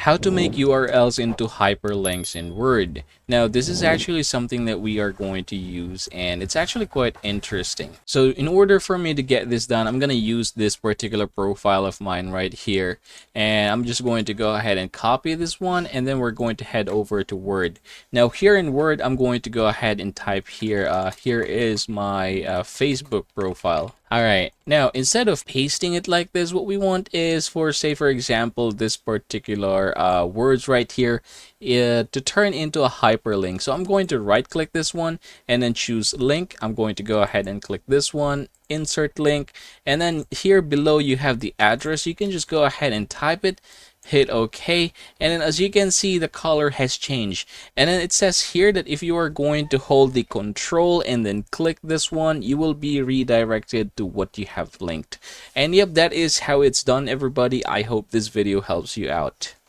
How to make URLs into hyperlinks in Word. Now, this is actually something that we are going to use, and it's actually quite interesting. So in order for me to get this done, I'm going to use this particular profile of mine right here, and I'm just going to go ahead and copy this one, and then we're going to head over to Word. Now here in Word, I'm going to go ahead and type here, here is my Facebook profile. Alright, now instead of pasting it like this, what we want is for, say for example, this particular words right here to turn into a hyperlink. So I'm going to right click this one and then choose link. I'm going to go ahead and click this one, insert link, and then here below you have the address. You can just go ahead and type it, hit OK, and then as you can see, the color has changed. And then it says here that if you are going to hold the control and then click this one, you will be redirected to what you have linked. And yep, that is how it's done, everybody. I hope this video helps you out.